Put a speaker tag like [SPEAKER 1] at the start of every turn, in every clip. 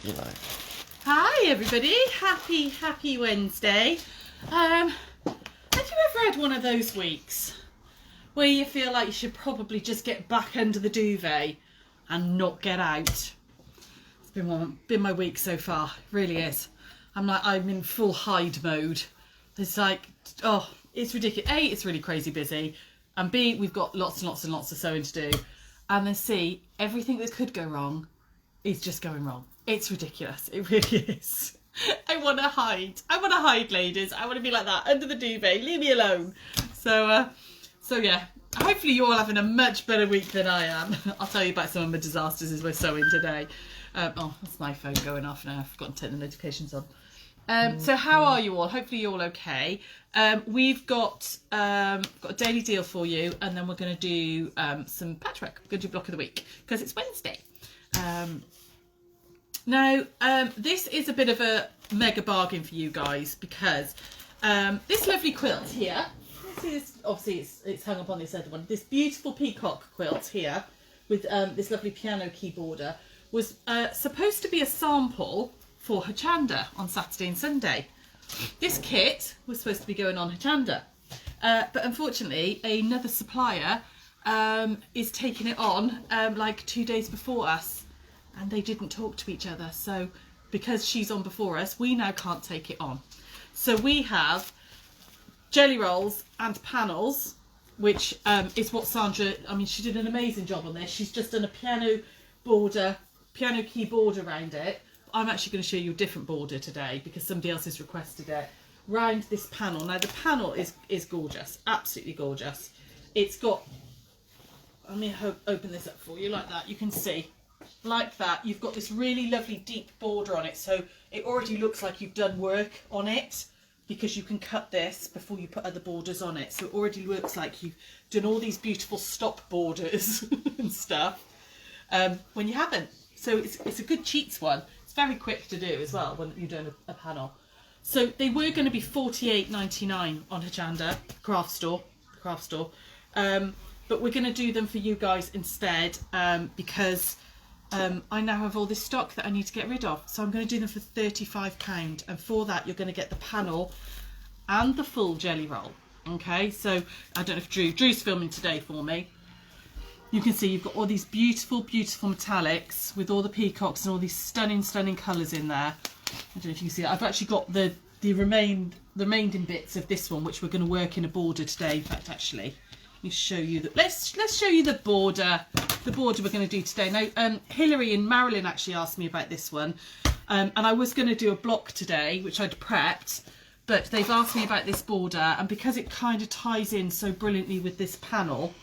[SPEAKER 1] you know.
[SPEAKER 2] Hi everybody, happy Wednesday. Have you ever had one of those weeks where you feel like you should probably just get back under the duvet and not get out? It's been my week so far, it really is. I'm in full hide mode. It's like, oh, it's ridiculous. A, it's really crazy busy, and B, we've got lots and lots of sewing to do, and then C, everything that could go wrong is just going wrong. It's ridiculous. It really is. I want to hide, ladies. I want to be like that under the duvet. Leave me alone. So yeah. Hopefully you're all having a much better week than I am. I'll tell you about some of my disasters as we're sewing today. Oh, that's my phone going off now. I've forgotten to turn the notifications on. So how are you all? Hopefully you're all okay. We've got a daily deal for you, and then we're going to do some patchwork. We're going to do block of the week because it's Wednesday. Now, this is a bit of a mega bargain for you guys because this lovely quilt here, obviously it's hung up on this other one, this beautiful peacock quilt here with this lovely piano key border was supposed to be a sample for Hochanda on Saturday and Sunday. This kit was supposed to be going on Hochanda, but unfortunately another supplier is taking it on like 2 days before us. And they didn't talk to each other, so because she's on before us, we now can't take it on. So we have jelly rolls and panels, which is what Sandra, she did an amazing job on this. She's just done a piano key border around it. I'm actually going to show you a different border today because somebody else has requested it. Round this panel. Now the panel is gorgeous, absolutely gorgeous. It's got, let me open this up for you like that. You can see. Like that, you've got this really lovely deep border on it, so it already looks like you've done work on it because you can cut this before you put other borders on it, so it already looks like you've done all these beautiful stop borders and stuff when you haven't. So it's a good cheats one. It's very quick to do as well when you're doing a panel. So they were going to be $48.99 on Hochanda craft store, but we're going to do them for you guys instead because I now have all this stock that I need to get rid of, so I'm going to do them for £35, and for that you're going to get the panel and the full jelly roll. Okay, so I don't know if Drew's filming today for me. You can see you've got all these beautiful metallics with all the peacocks and all these stunning colours in there. I don't know if you can see it. I've actually got the remaining bits of this one, which we're going to work in a border today. In fact, actually, let me show you that. Let's show you the border. The border we're going to do today. Now, Hilary and Marilyn actually asked me about this one, and I was going to do a block today, which I'd prepped, but they've asked me about this border, and because it kind of ties in so brilliantly with this panel,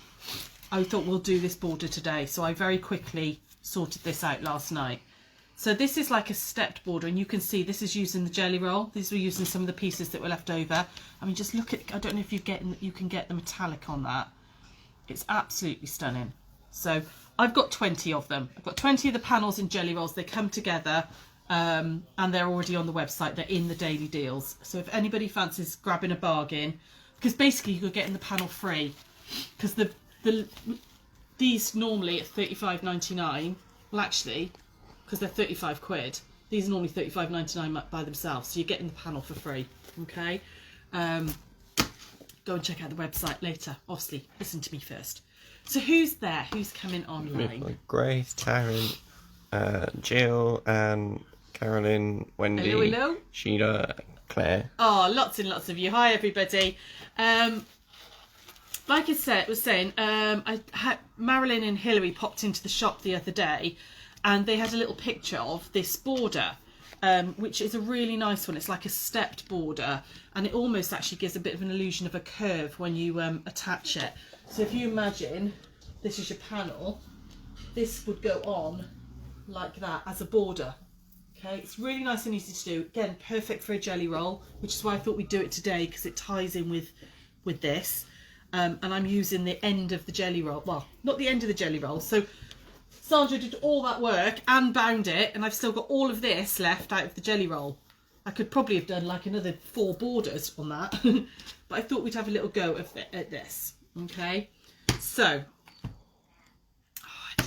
[SPEAKER 2] I thought we'll do this border today. So I very quickly sorted this out last night. So this is like a stepped border, and you can see this is using the jelly roll. These were using some of the pieces that were left over. Just look at, I don't know if you can get the metallic on that. It's absolutely stunning. So I've got 20 of them. I've got 20 of the panels and jelly rolls. They come together and they're already on the website. They're in the daily deals. So if anybody fancies grabbing a bargain, because basically you're getting the panel free, because these normally at £35.99, well actually, because they're 35 quid, these are normally £35.99 by themselves. So you're getting the panel for free. Okay. Go and check out the website later. Obviously, listen to me first. So who's there? Who's coming online?
[SPEAKER 1] Grace, Taryn, Jill, and Carolyn, Wendy,
[SPEAKER 2] hello.
[SPEAKER 1] Sheila, Claire.
[SPEAKER 2] Oh, lots and lots of you. Hi, everybody. Like I was saying, Marilyn and Hilary popped into the shop the other day, and they had a little picture of this border, which is a really nice one. It's like a stepped border, and it almost actually gives a bit of an illusion of a curve when you attach it. So if you imagine this is your panel, this would go on like that as a border. Okay, it's really nice and easy to do. Again, perfect for a jelly roll, which is why I thought we'd do it today, because it ties in with this. And I'm using the end of the jelly roll. Well, not the end of the jelly roll. So Sandra did all that work and bound it, and I've still got all of this left out of the jelly roll. I could probably have done like another 4 borders on that, but I thought we'd have a little go at this. Okay, so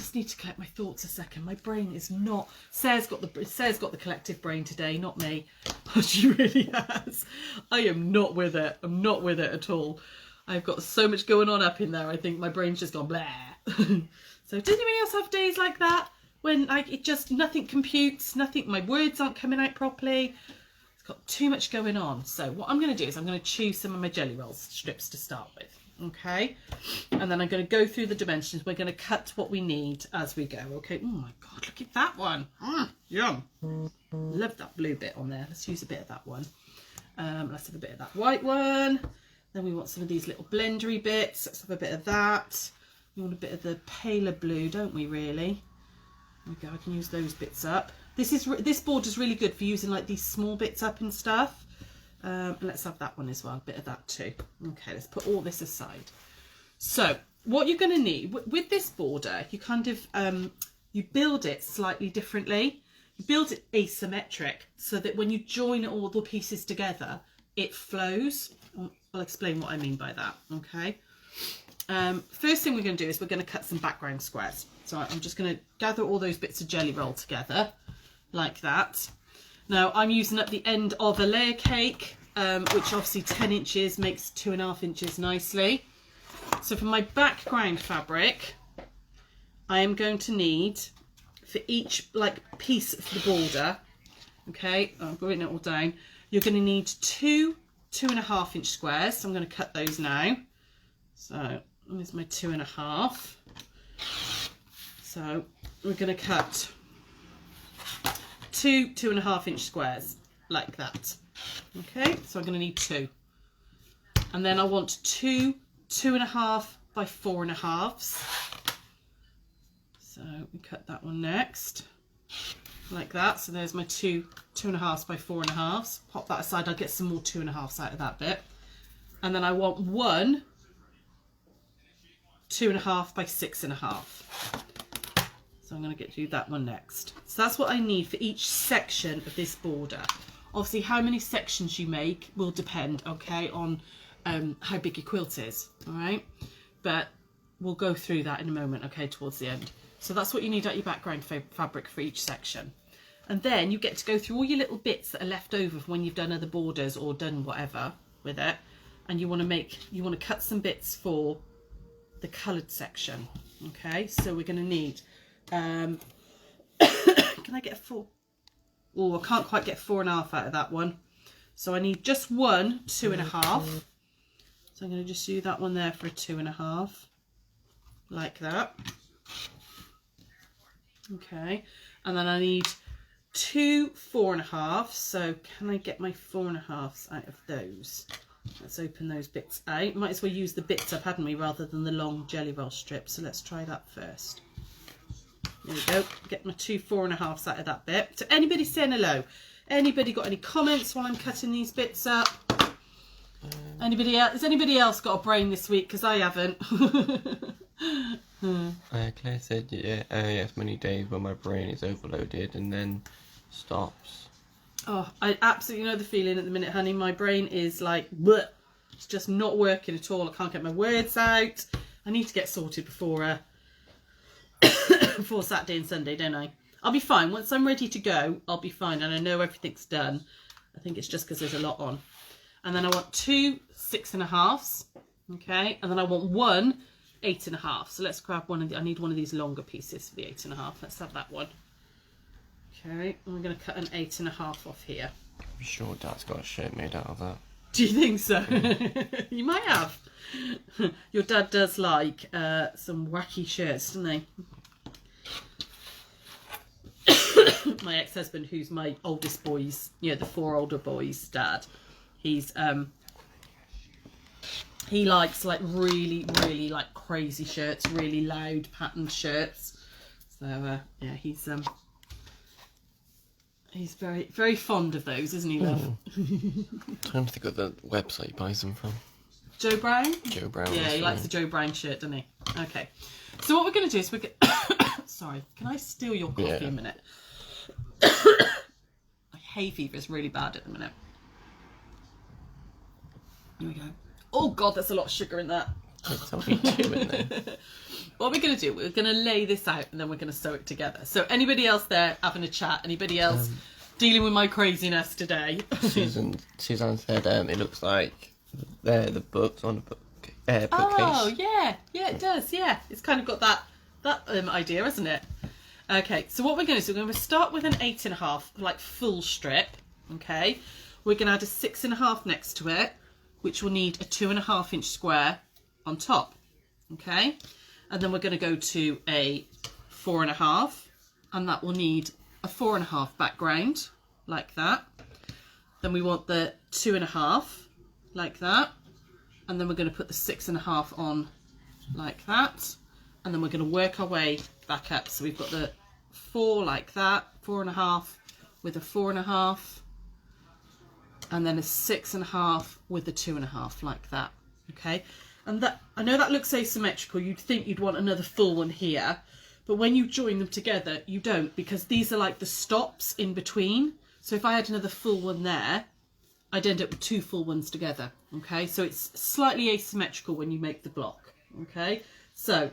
[SPEAKER 2] just need to collect my thoughts a second. My brain is not... Sarah's got the collective brain today, not me. She really has. I am not with it. I'm not with it at all. I've got so much going on up in there. I think my brain's just gone blah. So does anybody else have days like that? When like it just, nothing computes, nothing, my words aren't coming out properly. It's got too much going on. So what I'm going to do is I'm going to choose some of my jelly roll strips to start with. Okay, and then I'm going to go through the dimensions. We're going to cut what we need as we go. Okay. Oh my god, look at that one. Yum. Love that blue bit on there. Let's use a bit of that one. Let's have a bit of that white one. Then we want some of these little blendery bits. Let's have a bit of that. We want a bit of the paler blue, don't we, really? There we go. I can use those bits up. This border is really good for using like these small bits up and stuff. Let's have that one as well, a bit of that too. Okay, let's put all this aside. So what you're going to need with this border, you kind of you build it slightly differently. You build it asymmetric so that when you join all the pieces together, it flows. I'll explain what I mean by that. Okay. First thing we're going to do is we're going to cut some background squares. So I'm just going to gather all those bits of jelly roll together like that. Now I'm using up the end of a layer cake, which obviously 10 inches makes 2.5 inches nicely. So for my background fabric, I am going to need, for each like piece of the border, okay, I've written it all down, you're going to need 2.5 inch squares. So I'm going to cut those now. So there's my 2.5. So we're going to cut 2.5 inch squares like that. Okay, so I'm going to need 2, and then I want 2.5 by 4.5. So we cut that one next like that. So there's my 2.5 by 4.5. Pop that aside. I'll get some more 2.5s out of that bit, and then I want 1 2.5 by 6.5. So I'm going to do that one next. So that's what I need for each section of this border. Obviously, how many sections you make will depend, okay, on how big your quilt is, all right? But we'll go through that in a moment, okay, towards the end. So that's what you need at your background fabric for each section. And then you get to go through all your little bits that are left over from when you've done other borders or done whatever with it. And you want to cut some bits for the coloured section, okay? So we're going to need... can I get a 4? Oh, I can't quite get 4.5 out of that one. So I need just 1 2.5. So I'm going to just do that one there for a 2.5. Like that. Okay. And then I need 2 4.5. So can I get my 4.5s out of those? Let's open those bits out. Might as well use the bits up, hadn't we, rather than the long jelly roll strips. So let's try that first. There we go. Get my 2 4.5s out of that bit. So anybody saying hello? Anybody got any comments while I'm cutting these bits up? Anybody else? Has anybody else got a brain this week? Because I haven't.
[SPEAKER 1] Claire said, yes, many days when my brain is overloaded and then stops.
[SPEAKER 2] Oh, I absolutely know the feeling at the minute, honey. My brain is like, bleh. It's just not working at all. I can't get my words out. I need to get sorted before before Saturday and Sunday, don't I? I'll be fine. Once I'm ready to go, I'll be fine. And I know everything's done. I think it's just because there's a lot on. And then I want 2 6.5s. Okay. And then I want 1 8.5. So let's grab one of the, I need one of these longer pieces for the 8.5. Let's have that one. Okay. And we're going to cut an 8.5 off here.
[SPEAKER 1] I'm sure Dad's got a shirt made out of that.
[SPEAKER 2] Do you think so? You might have. Your dad does like some wacky shirts, doesn't he? My ex-husband, who's my oldest boys, the 4 older boys' dad, he likes like really like crazy shirts, really loud patterned shirts. So yeah, he's very fond of those, isn't he, love?
[SPEAKER 1] Trying to think of the website he buys them from.
[SPEAKER 2] Joe Brown?
[SPEAKER 1] Joe Brown.
[SPEAKER 2] Yeah, he likes the Joe Brown shirt, doesn't he? Okay. So what we're going to do is we're going sorry, can I steal your coffee a minute? My hay fever is really bad at the minute. Here we go. Oh God, there's a lot of sugar in that.
[SPEAKER 1] It's only 2 in there.
[SPEAKER 2] What we're going to do, we're going to lay this out and then we're going to sew it together. So anybody else there having a chat? Anybody else dealing with my craziness today?
[SPEAKER 1] Suzanne said it looks like they're the books on the bookcase.
[SPEAKER 2] Oh, yeah, it does, yeah. It's kind of got that idea, hasn't it? Okay, so what we're going to do, we're going to start with an 8.5, like full strip, okay? We're going to add a 6.5 next to it, which will need a 2.5 inch square on top, okay? And then we're going to go to a 4.5, and that will need a 4.5 background, like that. Then we want the 2.5, like that. And then we're going to put the 6.5 on, like that. And then we're going to work our way back up. So we've got the 4 like that, 4.5 with a 4.5, and then a 6.5 with the 2.5 like that, okay? And that, I know that looks asymmetrical, you'd think you'd want another full one here, but when you join them together, you don't, because these are like the stops in between. So if I had another full one there, I'd end up with 2 full ones together, okay? So it's slightly asymmetrical when you make the block, okay? So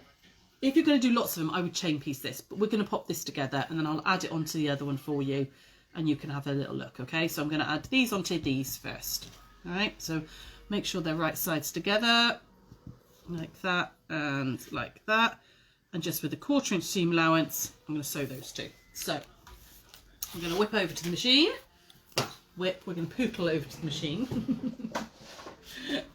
[SPEAKER 2] if you're going to do lots of them, I would chain piece this, but we're going to pop this together and then I'll add it onto the other one for you and you can have a little look, okay? So I'm going to add these onto these first, all right? So make sure they're right sides together, like that and like that. And just with a 1/4 inch seam allowance, I'm going to sew those 2. So I'm going to whip over to the machine. We're going to poodle over to the machine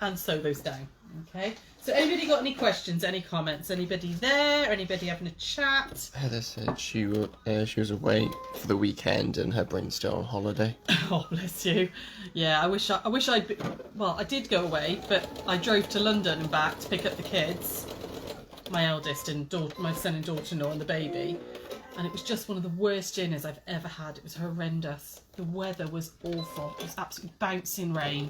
[SPEAKER 2] and sew those down, okay? So anybody got any questions, any comments? Anybody there? Anybody having a chat?
[SPEAKER 1] Heather said she was away for the weekend and her brain's still on holiday.
[SPEAKER 2] Oh, bless you. Yeah, I wish I'd well, I did go away, but I drove to London and back to pick up the kids, my eldest and my son and daughter-in-law and the baby. And it was just one of the worst dinners I've ever had. It was horrendous. The weather was awful. It was absolutely bouncing rain.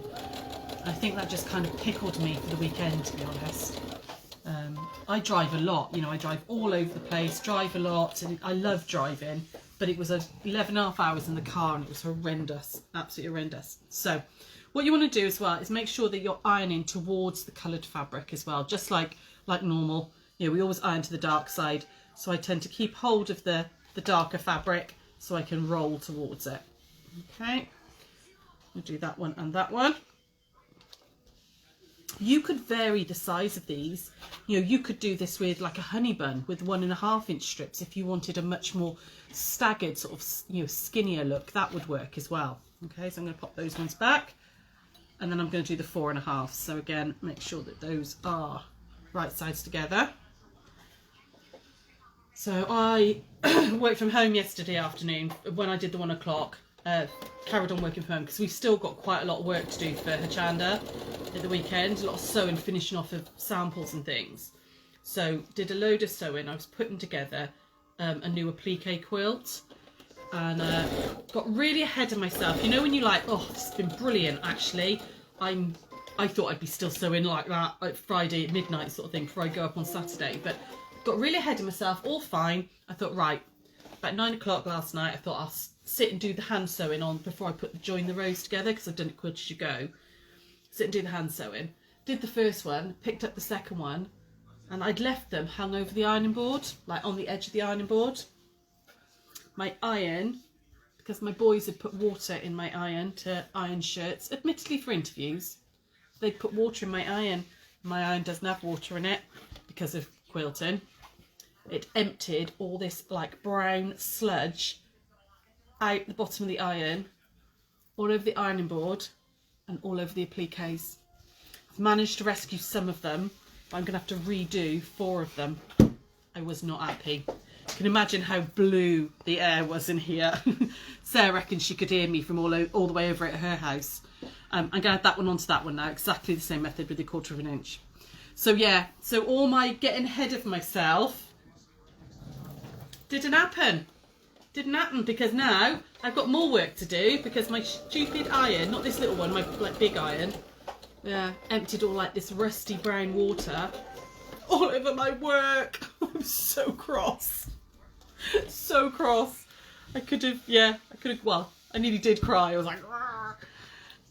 [SPEAKER 2] I think that just kind of pickled me for the weekend, to be honest. I drive a lot, you know, I drive all over the place, drive a lot, and I love driving, but it was 11.5 hours in the car and it was horrendous, absolutely horrendous. So what you want to do as well is make sure that you're ironing towards the coloured fabric as well, just like normal. You know, we always iron to the dark side, so I tend to keep hold of the darker fabric so I can roll towards it. Okay, we'll do that one and that one. You could vary the size of these. You know, you could do this with like a honey bun with 1.5 inch strips if you wanted a much more staggered sort of, you know, skinnier look. That would work as well. Okay, so I'm going to pop those ones back and then I'm going to do the 4.5. So again, make sure that those are right sides together. So I worked from home yesterday afternoon when I did the 1 o'clock. Carried on working from home because we've still got quite a lot of work to do for Hachanda at the weekend, a lot of sewing, finishing off of samples and things. So did a load of sewing. I was putting together a new applique quilt and got really ahead of myself. You know when you're like, oh, this has been brilliant actually. I thought I'd be still sewing like that like Friday at midnight sort of thing before I go up on Saturday, but got really ahead of myself, all fine. I thought, right, about 9 o'clock last night, I thought I'll sit and do the hand sewing on before I join the rows together because I've done it quilt as you go. Sit and do the hand sewing. Did the first one, picked up the second one, and I'd left them hung over the ironing board, like on the edge of the ironing board. My iron, because my boys had put water in my iron to iron shirts, admittedly for interviews. They'd put water in my iron. My iron doesn't have water in it because of quilting. It emptied all this like brown sludge out the bottom of the iron, all over the ironing board and all over the appliques. I've managed to rescue some of them, but I'm going to have to redo 4 of them. I was not happy. You can imagine how blue the air was in here. Sarah reckons she could hear me from all the way over at her house. I'm going to add that one onto that one now, exactly the same method with the 1/4 inch. So yeah, so all my getting ahead of myself didn't happen. Didn't happen because now I've got more work to do because my stupid iron, not this little one, my like big iron, emptied all like this rusty brown water all over my work. I'm so cross. So cross. I could have, well, I nearly did cry. I was like, "Rrr."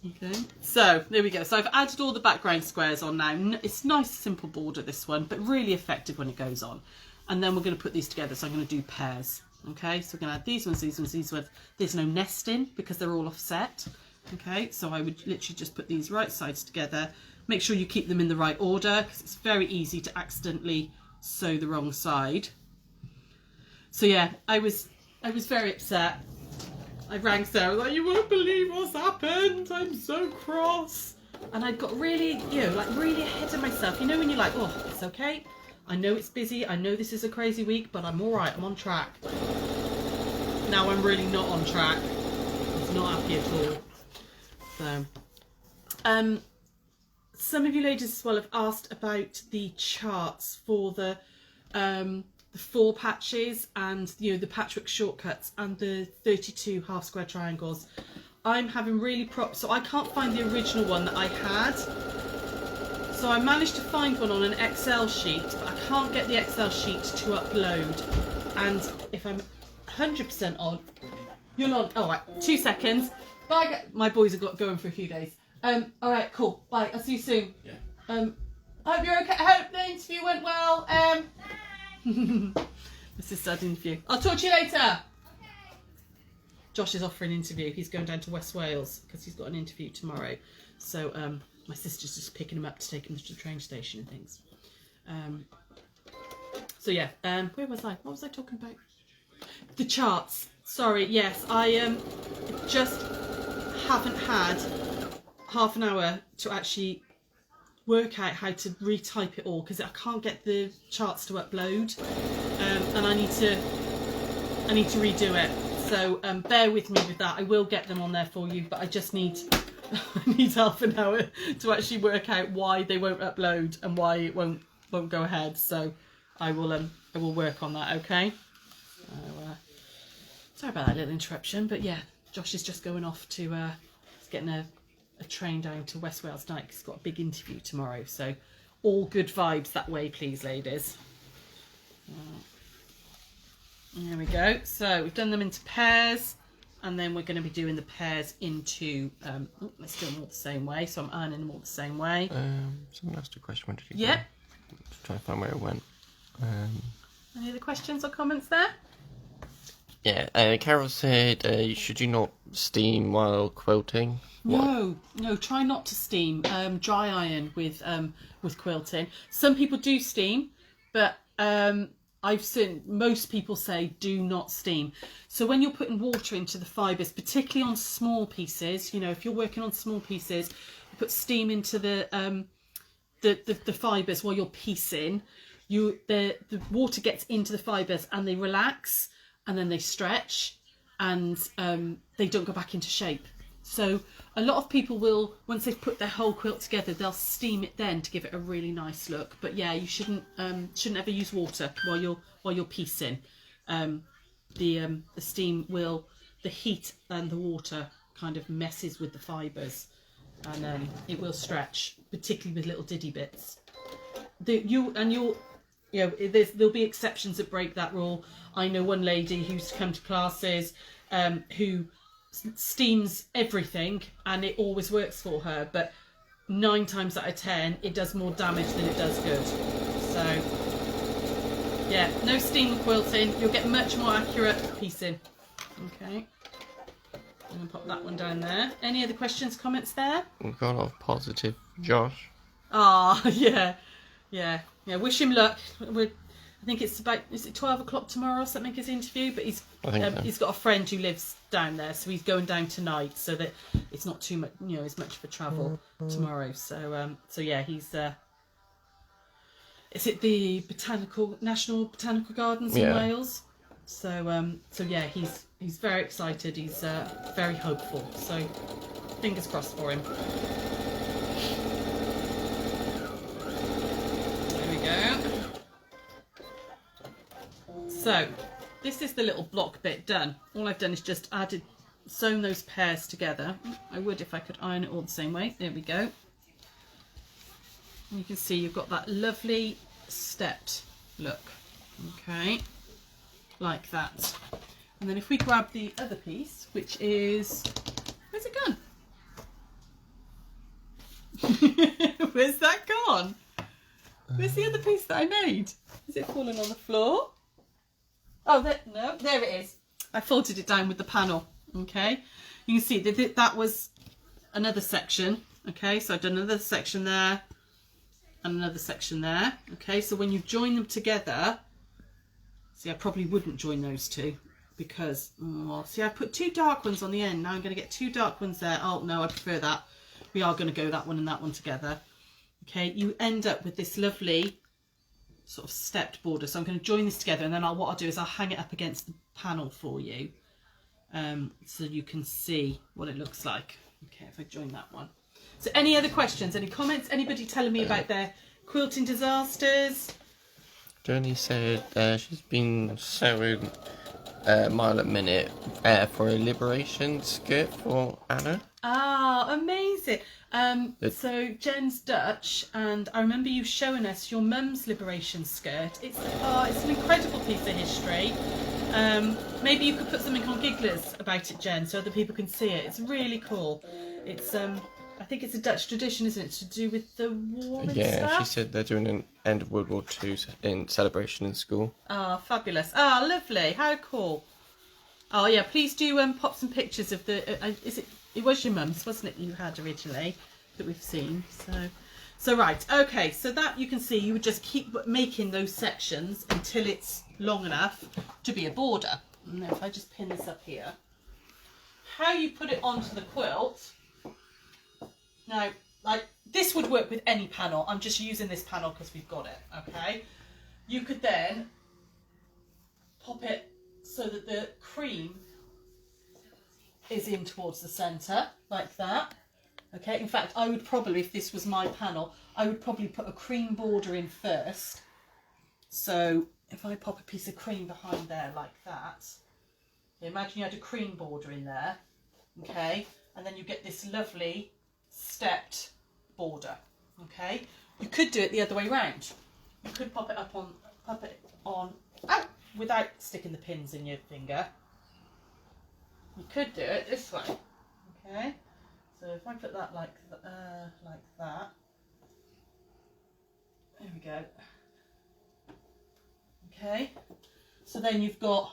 [SPEAKER 2] Okay, so there we go. So I've added all the background squares on now. It's nice simple border, this one, but really effective when it goes on. And then we're going to put these together, so I'm going to do pairs. Okay, so we're going to add these ones, these ones, these ones. There's no nesting because they're all offset. Okay, so I would literally just put these right sides together. Make sure you keep them in the right order because it's very easy to accidentally sew the wrong side. So yeah, I was very upset. I rang Sarah, I was like, you won't believe what's happened. I'm so cross. And I'd got really, you know, like really ahead of myself. You know when you're like, oh, it's okay. I know it's busy. I know this is a crazy week, but I'm all right. I'm on track. Now I'm really not on track. I was not happy at all. So, some of you ladies as well have asked about the charts for the 4 patches and, you know, the patchwork shortcuts and the 32 half square triangles. I'm having really so I can't find the original one that I had. So I managed to find one on an Excel sheet, but I can't get the Excel sheet to upload. And if I'm 100% on, you're on. All right, 2 seconds. Bye. My boys have got going for a few days. All right, cool. Bye. I'll see you soon.
[SPEAKER 1] Yeah.
[SPEAKER 2] I hope you're okay. I hope the interview went well. My sister had an interview. I'll talk to you later. Okay. Josh is off for an interview. He's going down to West Wales because he's got an interview tomorrow. So my sister's just picking him up to take him to the train station and things. So yeah, where was I? What was I talking about? The charts. Sorry, yes, I just haven't had half an hour to actually work out how to retype it all because I can't get the charts to upload, and I need to redo it. So bear with me with that. I will get them on there for you, but I just need I need half an hour to actually work out why they won't upload and why it won't go ahead. So I will work on that. Okay. So, sorry about that little interruption, but yeah, Josh is just going off to he's getting a train down to West Wales tonight because he's got a big interview tomorrow. So all good vibes that way, please, ladies. There we go. So we've done them into pairs, and then we're going to be doing the pairs into let's do them all the same way. So I'm ironing them all the same way.
[SPEAKER 1] Someone asked a question. Where did you
[SPEAKER 2] go?
[SPEAKER 1] Just trying to find where it went.
[SPEAKER 2] Any other questions or comments there?
[SPEAKER 1] Yeah, Carol said, should you not steam while quilting?
[SPEAKER 2] No, try not to steam. Dry iron with quilting. Some people do steam, but I've seen most people say do not steam. So when you're putting water into the fibres, particularly on small pieces, you know, if you're working on small pieces, you put steam into the fibres while you're piecing. The water gets into the fibres and they relax and then they stretch and they don't go back into shape. So a lot of people will, once they've put their whole quilt together, they'll steam it then to give it a really nice look. But yeah, you shouldn't ever use water while you're piecing. The steam will, the heat and the water kind of messes with the fibres, and it will stretch, particularly with little diddy bits. There'll be exceptions that break that rule. I know one lady who's come to classes who steams everything and it always works for her, but 9 times out of 10 it does more damage than it does good. So yeah, no steam quilting. You'll get much more accurate piecing. Okay, I'm gonna pop that one down there. Any other questions, comments there?
[SPEAKER 1] We've got a lot of positive, Josh.
[SPEAKER 2] Ah, yeah. Wish him luck. I think it's about, is it 12 o'clock tomorrow or something, his interview? But he's got a friend who lives down there, so he's going down tonight, so that it's not too much, as much for travel tomorrow. So yeah, he's is it the National Botanical Gardens in Wales? So yeah, he's very excited. He's very hopeful. So fingers crossed for him. There we go. So this is the little block bit done. All I've done is just sewn those pairs together. I would if I could iron it all the same way. There we go. And you can see you've got that lovely stepped look. Okay, like that. And then if we grab the other piece, which is, where's it gone? Where's that gone? Where's the other piece that I made? Is it fallen on the floor? Oh, no, there it is. I folded it down with the panel. Okay, you can see that was another section. Okay, so I've done another section there and another section there. Okay, so when you join them together, see, I probably wouldn't join those two because, see, I put two dark ones on the end. Now I'm going to get two dark ones there. Oh no, I prefer that. We are going to go that one and that one together. Okay, you end up with this lovely sort of stepped border. So I'm going to join this together, and then what I'll do is I'll hang it up against the panel for you, so you can see what it looks like. Okay, if I join that one. So any other questions, any comments? Anybody telling me about their quilting disasters?
[SPEAKER 1] Jenny said she's been sewing mile a minute for a liberation skirt for Anna.
[SPEAKER 2] Ah, amazing. So Jen's Dutch, and I remember you showing us your mum's liberation skirt. It's an incredible piece of history. Maybe you could put something on Gigglers about it, Jen, so other people can see it. It's really cool. It's I think it's a Dutch tradition, isn't it, to do with the war and stuff?
[SPEAKER 1] She said they're doing an end of World War II in celebration in school.
[SPEAKER 2] Ah, fabulous. Ah, lovely. How cool. Oh yeah, please do pop some pictures of the. It was your mum's, wasn't it? You had originally that we've seen. So right, okay. So that you can see, you would just keep making those sections until it's long enough to be a border. And if I just pin this up here, how you put it onto the quilt. Now, like this would work with any panel. I'm just using this panel because we've got it. Okay. You could then pop it so that the cream is in towards the centre, like that. Okay, in fact, I would probably, if this was my panel, I would probably put a cream border in first. So if I pop a piece of cream behind there like that, imagine you had a cream border in there, okay, and then you get this lovely stepped border, okay. You could do it the other way round. You could pop it on, without sticking the pins in your finger. You could do it this way, okay. So if I put that like that, there we go. Okay, so then you've got,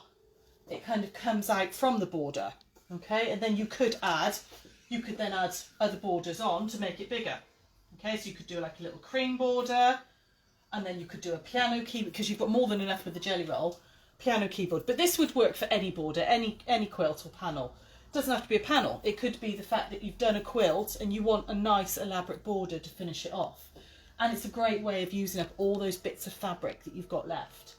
[SPEAKER 2] it kind of comes out from the border, okay, and then you could then add other borders on to make it bigger. Okay, so you could do like a little cream border, and then you could do a piano keyboard, because you've got more than enough with the jelly roll, piano keyboard. But this would work for any border, any quilt or panel. It doesn't have to be a panel. It could be the fact that you've done a quilt and you want a nice elaborate border to finish it off. And it's a great way of using up all those bits of fabric that you've got left.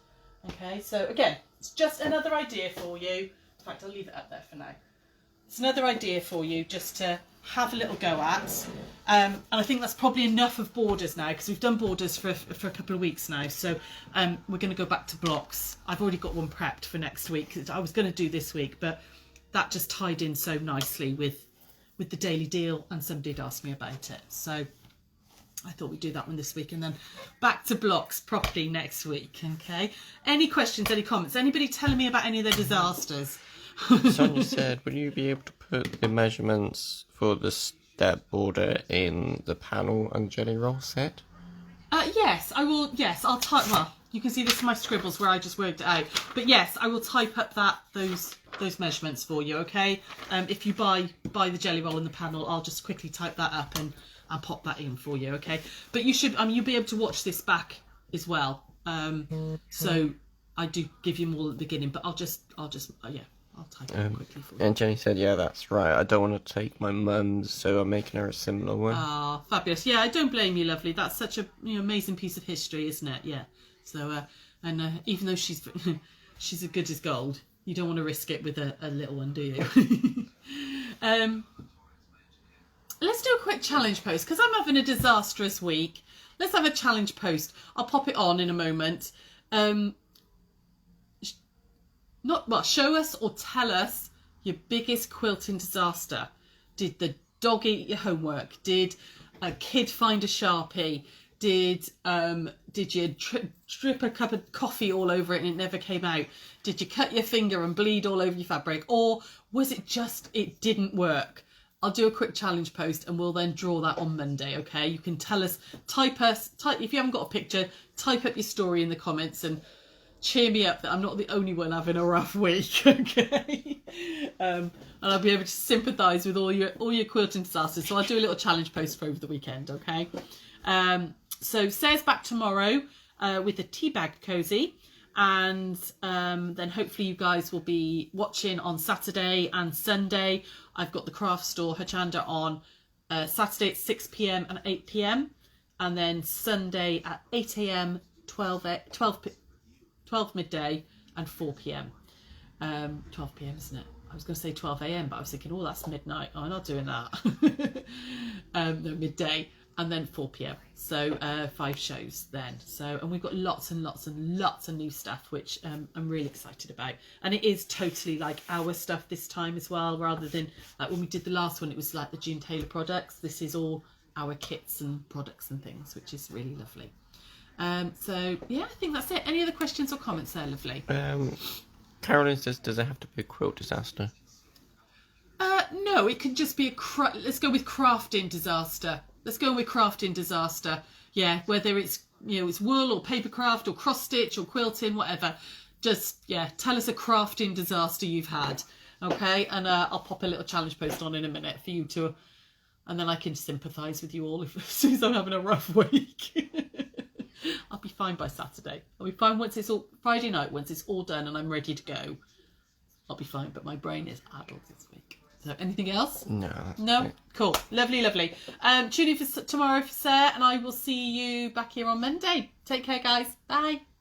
[SPEAKER 2] Okay, so again, it's just another idea for you. In fact, I'll leave it up there for now. It's another idea for you just to have a little go at. And I think that's probably enough of borders now, because we've done borders for a couple of weeks now. So we're going to go back to blocks. I've already got one prepped for next week. I was going to do this week, but that just tied in so nicely with the daily deal, and somebody had asked me about it. So I thought we'd do that one this week, and then back to blocks properly next week. Okay. Any questions, any comments? Anybody telling me about any of their disasters?
[SPEAKER 1] Sonia said, will you be able to put the measurements for the step border in the panel and jelly roll set?
[SPEAKER 2] Yes, I will. Yes, I'll type. Well, you can see this is my scribbles where I just worked it out. But yes, I will type up those measurements for you. Okay. If you buy the jelly roll in the panel, I'll just quickly type that up and pop that in for you. Okay. But you should. You'll be able to watch this back as well. So I do give you more at the beginning, but I'll just yeah. I'll type it quickly for you.
[SPEAKER 1] And Jenny said, yeah, that's right. I don't want to take my mum's, so I'm making her a similar one.
[SPEAKER 2] Ah, fabulous. Yeah, I don't blame you, lovely. That's such a amazing piece of history, isn't it? Yeah. So, even though she's as good as gold, you don't want to risk it with a little one, do you? Let's do a quick challenge post, because I'm having a disastrous week. Let's have a challenge post. I'll pop it on in a moment. Show us or tell us your biggest quilting disaster. Did the dog eat your homework? Did a kid find a Sharpie? Did you drip a cup of coffee all over it and it never came out? Did you cut your finger and bleed all over your fabric? Or was it just, it didn't work? I'll do a quick challenge post and we'll then draw that on Monday, okay? You can tell us, type if you haven't got a picture, type up your story in the comments and cheer me up that I'm not the only one having a rough week, okay? And I'll be able to sympathise with all your quilting disasters. So I'll do a little challenge post for over the weekend, okay? So Sarah's back tomorrow with a tea bag cozy. And then hopefully you guys will be watching on Saturday and Sunday. I've got the craft store Hochanda on Saturday at 6 p.m. and 8 p.m. and then Sunday at 8 a.m, 12 midday and 4 p.m. 12 p.m, isn't it? I was going to say 12 a.m, but I was thinking, oh, that's midnight. Oh, I'm not doing that. No, midday. And then 4 p.m. So 5 shows then. So, and we've got lots and lots and lots of new stuff, which I'm really excited about. And it is totally like our stuff this time as well, rather than like when we did the last one, it was like the June Taylor products. This is all our kits and products and things, which is really lovely. So yeah, I think that's it. Any other questions or comments there, lovely?
[SPEAKER 1] Carolyn says, does it have to be a quilt disaster?
[SPEAKER 2] No, it can just be let's go with crafting disaster. Let's go with crafting disaster. Yeah, whether it's, you know, it's wool or paper craft or cross stitch or quilting, whatever. Just, yeah, tell us a crafting disaster you've had. Okay, and I'll pop a little challenge post on in a minute for you to, and then I can sympathise with you all as soon as I'm having a rough week. I'll be fine by Saturday. I'll be fine once it's all, Friday night, once it's all done and I'm ready to go. I'll be fine, but my brain is addled this week. So anything else?
[SPEAKER 1] No.
[SPEAKER 2] No?
[SPEAKER 1] It.
[SPEAKER 2] Cool. Lovely, lovely. Tune in for tomorrow for Sarah, and I will see you back here on Monday. Take care, guys. Bye.